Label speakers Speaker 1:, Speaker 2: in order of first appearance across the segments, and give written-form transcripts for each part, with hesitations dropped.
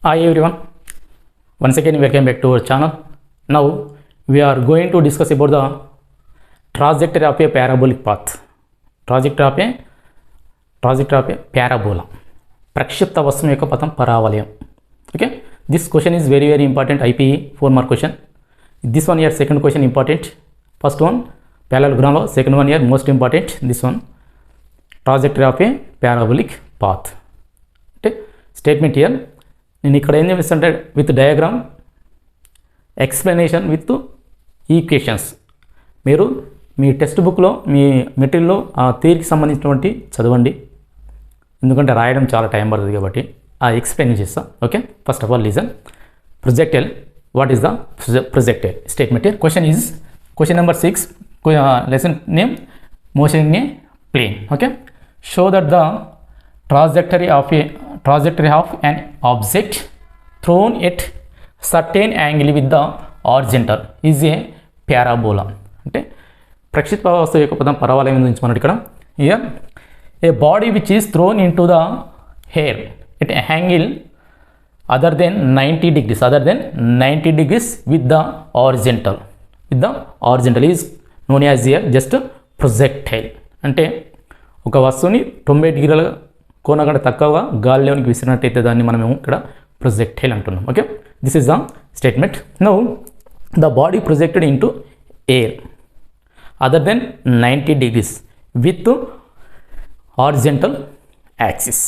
Speaker 1: Hi everyone, once again welcome back to our channel. Now we are going to discuss about the trajectory of a parabolic path. Trajectory of a parabola. ప్రక్షిప్త వస్తువు యొక్క పథం పరావలయం. Okay, this question is very important. IPE 4 mark question. This one here second question important. First one parallelogram, second one here most important. This one trajectory of a parabolic path. Okay, statement here. నేను ఇక్కడ ఏం చేస్తానంటే with diagram explanation with equations. మీరు మీ text బుక్లో మీ మెటీరియల్లో ఆ థియరీకి సంబంధించినటువంటి చదవండి, ఎందుకంటే రాయడం చాలా టైం పడుతుంది కాబట్టి ఆ ఎక్స్ప్లెయిన్ చేస్తా. Okay, first of all listen. Projectile, what is the projectile statement? Question number 6, lesson name motion in a plane. Okay, show that the trajectory of an object thrown at certain angle with the horizontal is a parabola. అంటే ప్రక్షిప్త వస్తువు యొక్క పదం పరవలయం నుంచి మనం ఇక్కడ here A body which is throne in to the hair at angle other than 90 degrees with the horizontal is known as here just projectile. అంటే ఒక వస్తువుని 90 డిగ్రీల కోణ కంటే తక్కువగా గాలిలోనికి విసిరినట్టయితే దాన్ని మనం ఇక్కడ ప్రొజెక్టైల్ అంటున్నాం. Okay, this is the statement. Now the body projected into air other than 90 degrees with horizontal axis.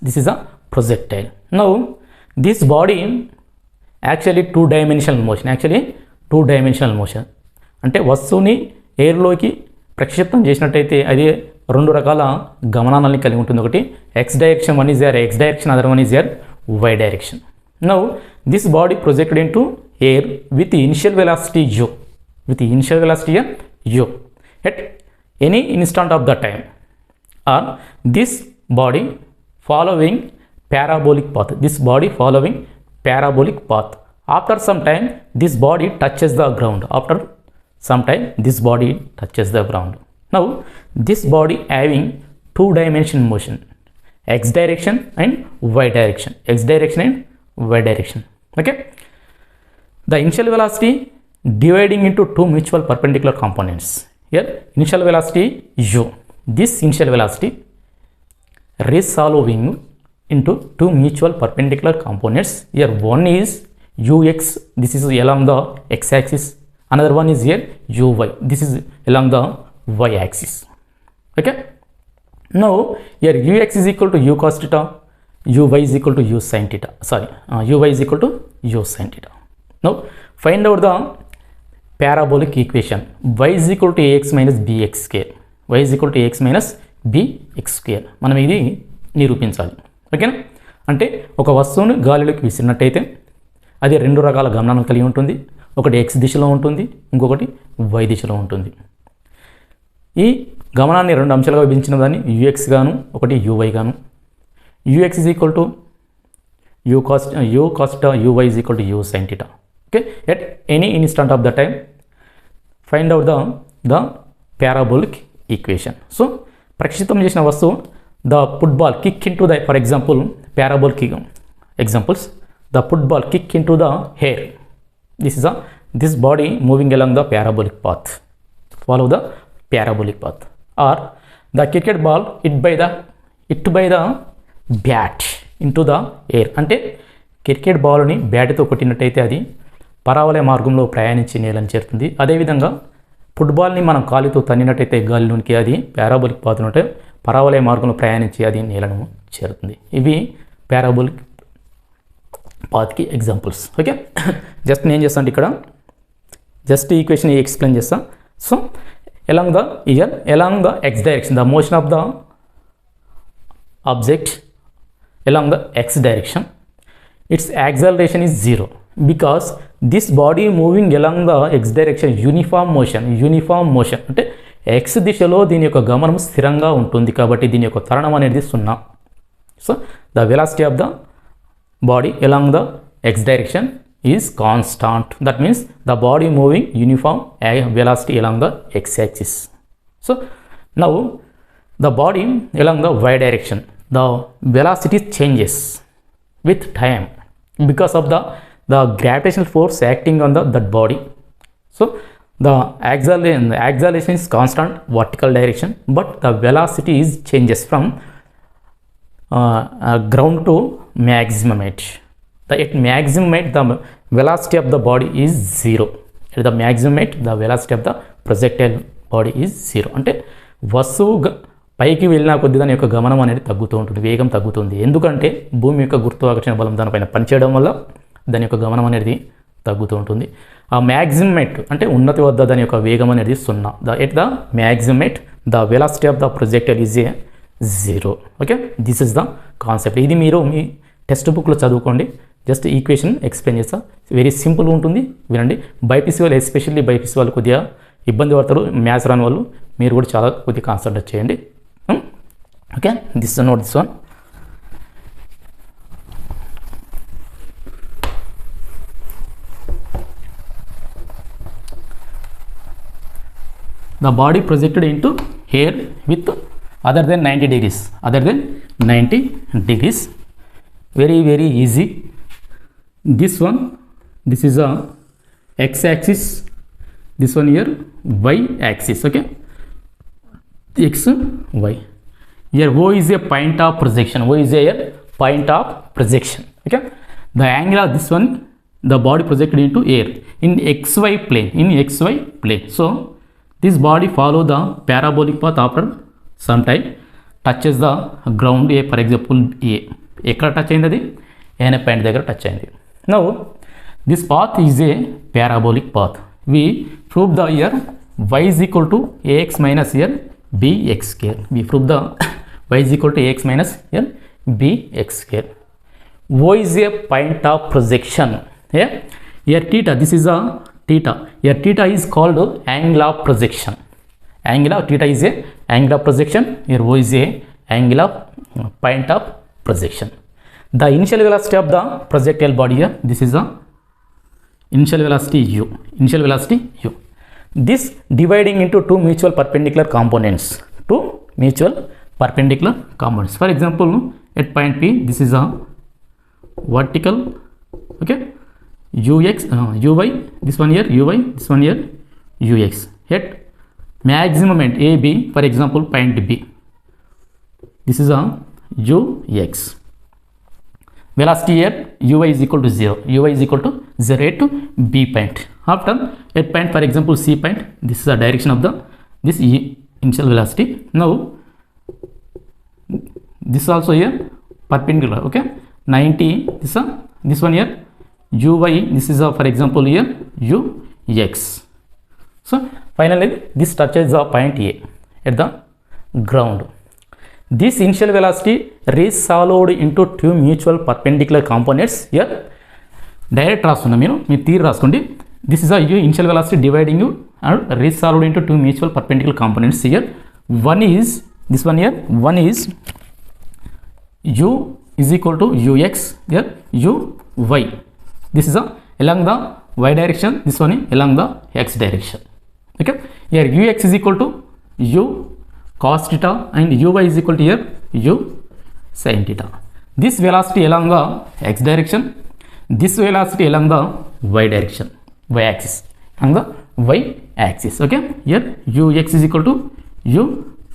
Speaker 1: This is a projectile. Now this body actually two dimensional motion. అంటే వస్తువుని ఎయిర్లోకి ప్రక్షిప్తం చేసినట్టయితే అది రెండు రకాల గమనాలని కలిగి ఉంటుంది. ఒకటి x direction, one is your x direction, other one is your y direction. Now this body projected into air with initial velocity u at any instant of the time, or this body following parabolic path. After some time this body touches the ground. Now this body having two dimension motion, x direction and y direction. Okay, the initial velocity dividing into two mutual perpendicular components. Here initial velocity u, this initial velocity resolving into two mutual perpendicular components. Here one is ux, this is along the x axis, another one is here uy, this is along the y axis. Okay, now here ux is equal to u cos theta, uy is equal to u sin theta. Now find out the parabolic equation. Y is equal to ax minus bx square. మనం ఇది నిరూపించాలి. ఓకేనా? అంటే ఒక వస్తువును గాలిలోకి విసిరినట్టయితే అది రెండు రకాల గమనాలను కలిగి ఉంటుంది. ఒకటి x దిశలో ఉంటుంది, ఇంకొకటి y దిశలో ఉంటుంది. ఈ గమనాన్ని రెండు అంశాలుగా విభజించిన దాన్ని ux గాను, ఒకటి uy గాను. ux is equal to u cos theta, uy is equal to u sin theta. Okay, at any instant of the time find out the parabolic equation. So ప్రక్షిప్తం చేసిన వస్తువు the football kick into the, for example parabolic examples, the football kick into the air. This body moving along the parabolic path, follow the parabolic path. Or the cricket ball hit by the bat into the air. అంటే cricket బాల్ని బ్యాట్తో కొట్టినట్టయితే అది పరావలయ మార్గంలో ప్రయాణించి నేలను చేరుతుంది. అదేవిధంగా ఫుట్బాల్ని మనం కాలితో తన్నినట్టయితే గాలిలోనికి అది పారాబోలిక్ పాత్ ఉంటే పరావలయ మార్గంలో ప్రయాణించి అది నేలను చేరుతుంది. ఇవి పారాబోలిక్ పాత్కి ఎగ్జాంపుల్స్. ఓకే, జస్ట్ నేను చేస్తాను ఇక్కడ జస్ట్ ఈక్వేషన్ ఎక్స్ప్లెయిన్ చేస్తాను. So along the x direction, the motion of the object along the x direction, its acceleration is 0 because this body moving along the x direction uniform motion. అంటే x దిశలో దీని యొక్క గమనం స్థిరంగా ఉంటుంది కాబట్టి దీని యొక్క త్వరణం అనేది 0. So the velocity of the body along the x direction is constant. That means the body moving uniform velocity along the x axis. So now the body along the y direction, the velocity changes with time because of the gravitational force acting on that body. So the acceleration is constant vertical direction, but the velocity is changes from ground to maximum height. At maximum height the velocity of the body is 0. At the maximum height the velocity of the projectile body is 0. అంటే వస్తువు పైకి వెళ్ళినా కొద్ది దాని యొక్క గమనం అనేది తగ్గుతూ ఉంటుంది, వేగం తగ్గుతుంది. ఎందుకంటే భూమి యొక్క గురుత్వాకర్షణ బలం దానిపైన పనిచేయడం వల్ల దాని యొక్క గమనం అనేది తగ్గుతూ ఉంటుంది. ఆ మ్యాక్సిమం హైట్ అంటే ఉన్నతి వద్ద దాని యొక్క వేగం అనేది 0. At the maximum height the velocity of the projectile is a 0. Okay, this is the concept. ఇది మీరు మీ టెక్స్ట్ బుక్లో చదువుకోండి. జస్ట్ ఈక్వేషన్ ఎక్స్ప్లెయిన్ చేస్తా, వెరీ సింపుల్ ఉంటుంది, వినండి. బైపీసీ వాళ్ళు ఎస్పెషల్లీ బైపీసీ వాళ్ళు కొద్దిగా ఇబ్బంది పడతారు, మ్యాథ్స్ రాని వాళ్ళు మీరు కూడా చాలా కొద్దిగా కాన్సన్ట్రేట్ చేయండి. Okay, this note this one. The body projected into air with other than 90 degrees. Other than 90 degrees. Very, very easy. This one, this is a x-axis. This one here, y-axis. Okay. X, y. Here O is a point of projection. O is a point of projection. Okay. The angle of this one, the body projected into air in xy plane. In xy plane. So this body follow the parabolic path after some time, touches the ground. A, for example, A. ఎక్కడ touch అయింది? అది ఏనే point దగ్గర touch అయింది. Now this path is a parabolic path. We prove the year y is equal to ax minus here bx square. We prove the y is equal to ax minus here bx square. O is a point of projection. Yeah? Here theta, this is a theta. Here theta is called angle of projection. Angle of theta is a angle of projection. Here O is a angle of point of projection. The initial velocity of the projectile body here, this is the initial velocity u. Initial velocity u. This dividing into two mutual perpendicular components. Two mutual perpendicular components. For example, at point P, this is a vertical. Okay. Ux, uy, this one here, uy, this one here, ux. At maximum at A, B, for example, point B. This is a ux. Velocity here, uy is equal to 0. Uy is equal to 0 at B point. After at point, for example, C point, this is the direction of the this initial velocity. Now, this also here perpendicular. Okay, 90. This one here. Uy, this is for example here ux. So finally this touches the point A at the ground. This initial velocity resolved into two mutual perpendicular components. Here direct రాస్తున్నా, మీరు తీరు రాసుకోండి. This is a initial velocity dividing you and resolved into two mutual perpendicular components. Here one is this one here, one is u is equal to ux, here uy. This is along the y direction, this one is along the x direction. Okay, here ux is equal to u cos theta and uy is equal to here u sin theta. This velocity along the x direction, this velocity along the y direction, y axis, along the y axis. Okay, here ux is equal to u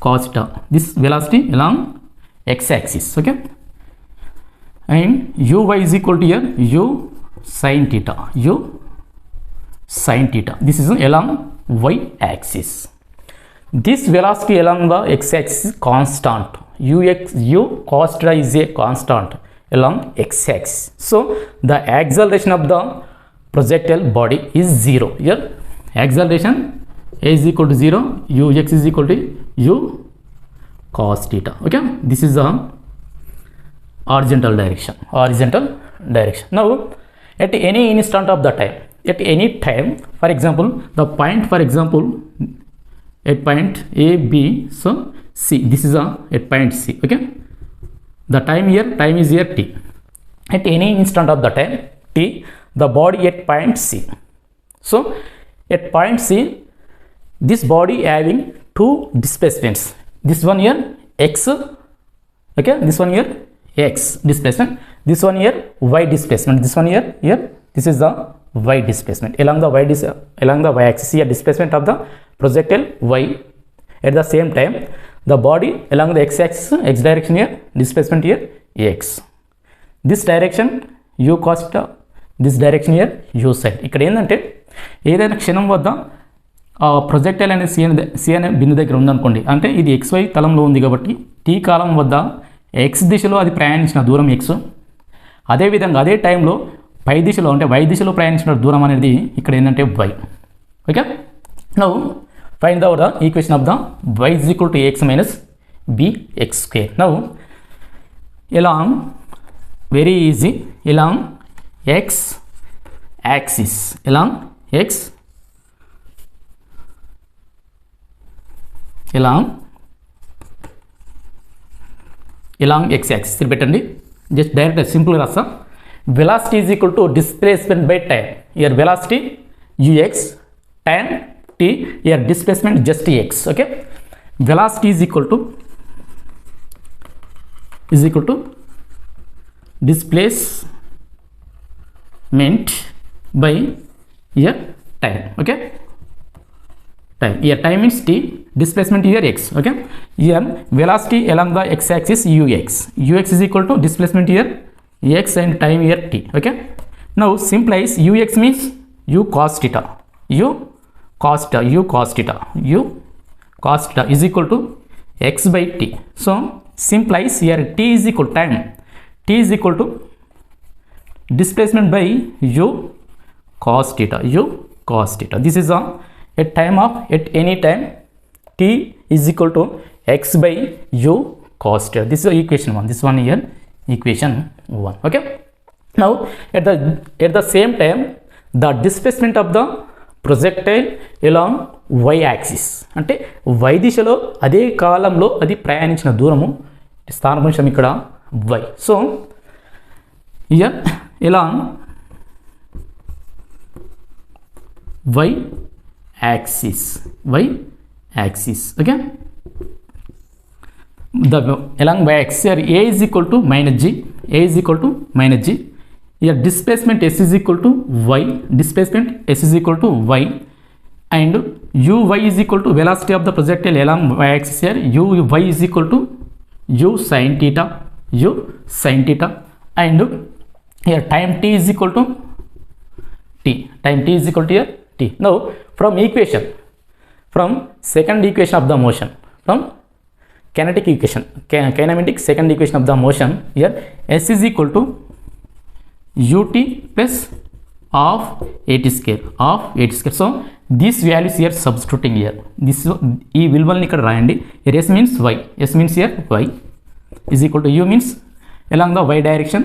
Speaker 1: cos theta, this velocity along x axis. Okay, and uy is equal to here u sin theta, u sin theta. This is along y axis. This velocity along the x axis is constant. U cos theta is a constant along x axis. So the acceleration of the projectile body is 0. Here acceleration is equal to 0. Ux is equal to u cos theta. Okay, this is the horizontal direction. Horizontal direction. Now at any instant of the time, at any time, for example, the point, for example, at point A, B, so C, this is at point C. Okay, the time here, time is here t. At any instant of the time t, the body at point C. So at point C, this body having two displacements. This one here x, okay, this one here x displacement, this one here y displacement, this one here this is the y displacement along the y axis. Here displacement of the projectile y. At the same time the body along the x axis, x direction here, displacement here x. This direction u cos theta, this direction here u sin. ఇక్కడ ఏంటంటే ఏదైనా క్షణం వద్ద projectile అనే C అనే బిందు దగ్గర ఉందనుకోండి, అంటే ఇది xy తలంలో ఉంది కాబట్టి t కాలం వద్ద x దిశలో అది ప్రయాణించిన దూరం x, అదేవిధంగా అదే టైంలో పై దిశలో అంటే y దిశలో ప్రయాణించిన దూరం అనేది ఇక్కడ ఏంటంటే y. Okay, now find out the equation of the y is equal to ax minus bx square. Now along, very easy, along x axis, along x axis పెట్టండి. జస్ట్ డైరెక్ట్ సింపుల్ రాస్తా. Velocity is equal to displacement by time. Year velocity ux, time t, year displacement just x. Okay, velocity is equal to displacement by your time. Okay, time, here time means t, displacement here x. Okay, here velocity along the x axis ux is equal to displacement here x and time here t. Okay, now simplifies ux means u cos theta is equal to x by t. So simplifies here t is equal to time, t is equal to displacement by u cos theta. This is at time of, at any time t is equal to x by u cos theta. This is equation 1. This one here equation 1. Okay, now at the same time the displacement of the projectile along y axis, అంటే y దిశలో అదే కాలంలో అది ప్రయాణించిన దూరము, స్థానభ్రంశం ఇక్కడ y. So here along y axis. Okay, the along y axis here a is equal to minus g, here displacement s is equal to y, and uy is equal to velocity of the projectile along y axis here uy is equal to u sin theta, and here time t is equal to t, here t. Now from second equation of the motion, from kinematic second equation of the motion, here s is equal to ut plus of at square. So these values here substituting here, this ఈ విలువల్ని ఇక్కడ రాయండి. here s means y, here y is equal to u means along the y direction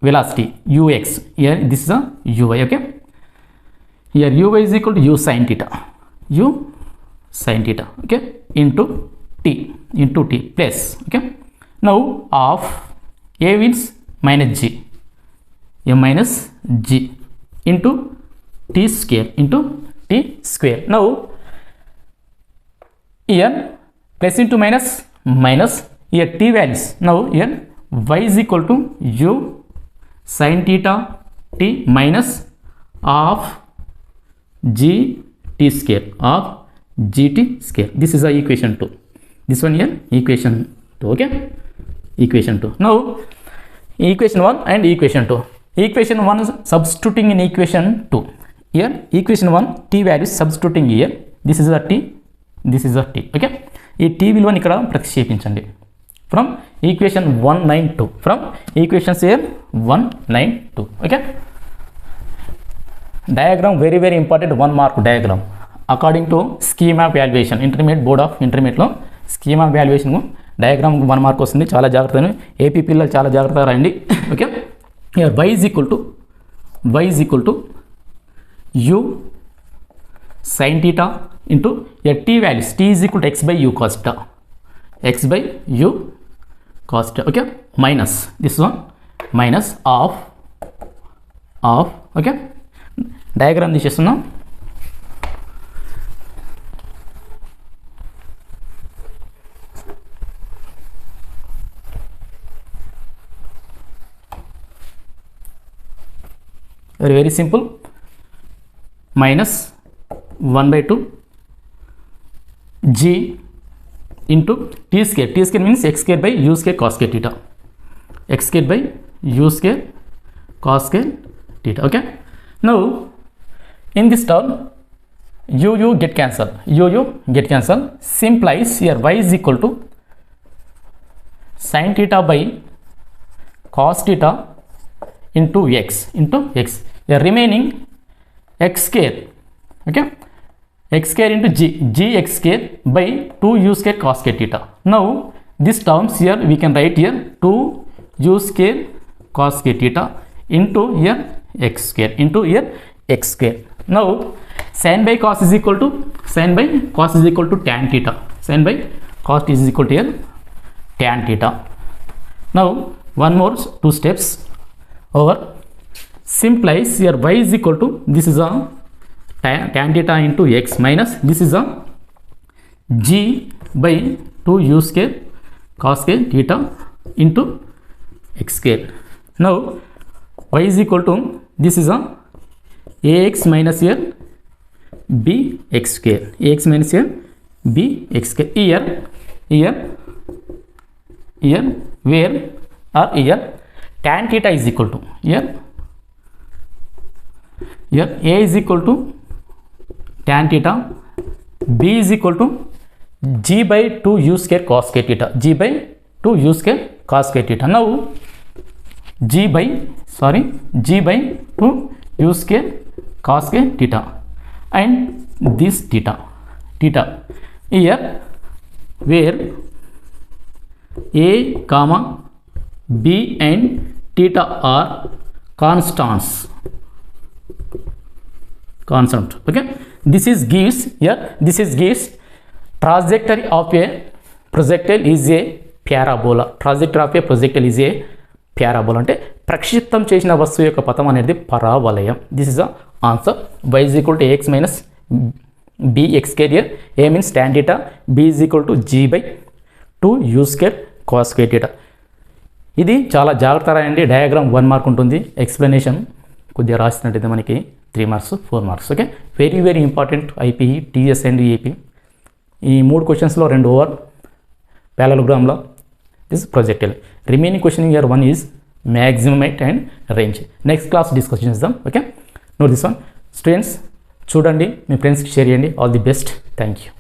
Speaker 1: velocity ux, here this is a uy. Okay, here uy is equal to u sin theta, okay, into t plus. Okay, now of a means minus g, minus g into t square, now here plus into minus, here t values. Now here y is equal to u sin theta t minus of gt square, this is the equation 2. This one here equation 2. Okay, equation 2. Now equation 1 and equation 2. Equation 1 is substituting in equation 2. Here equation 1 t values substituting here, this is the t, okay, ఈ t విలువని ఇక్కడ ప్రతిక్షేపించండి. from equation 192, from equations here 192. Okay, diagram very important, 1 mark diagram according to schema valuation. Intermediate board of intermediate లో schema valuation diagram 1 mark వస్తుంది. చాలా జాగ్రత్తగా AP పిల్లలు చాలా జాగ్రత్తగా రాయండి. Okay, here y is equal to u sin theta into here t values, t is equal to x by u cos theta, okay, minus this one, minus of okay, diagram తీసేస్తున్నాం. very simple, minus 1 by 2 g into t square. T square means x square by u square cos square theta. X square by u square cos square theta. Okay. Now in this term, u get cancelled. U get cancelled. Simplies here y is equal to sin theta by cos theta into x. The remaining x square. Okay. X square into g x square by 2u square cos square theta. Now this terms here we can write here 2u square cos square theta into here x square into here x square. Now sin by cos is equal to tan theta. Sin by cos is equal to here tan theta. Now one more 2 steps over. Simplies here y is equal to, this is a tan theta into x minus this is a g by 2u square cos square theta into x square. Now y is equal to, this is a ax minus here bx square. Ax minus here bx square. Here where or here tan theta is equal to, here a is equal to tan theta, b is equal to g by 2u square cos square theta. G by 2u square cos square theta. Now g by 2u square cos square theta and this theta here where a comma b and theta are constant. Okay, this is gives trajectory of a projectile is a parabola. Trajectory of a projectile is a parabola అంటే ప్రక్షిప్తం చేసిన వస్తువు యొక్క పథం అనేది పరావలయం. This is the answer. y is equal to ax minus bx square. Here a means tan theta, b is equal to g by 2u square cos square theta. ఇది చాలా జాగ్రత్తగా రాయండి. డయాగ్రామ్ 1 మార్క్ ఉంటుంది. ఎక్స్ప్లెనేషన్ కొద్దిగా రాసినట్టయితే మనకి 3 marks 4 marks. Okay, very important. IPE, TS and AP ఈ 3 క్వశ్చన్స్లో 2 over parallelogram is projectile. Remaining question here 1 is maximum height and range. Next class discussion is them. Okay, note this one. Students, చూడండి, మీ ఫ్రెండ్స్కి share చేయండి. All the best. Thank you.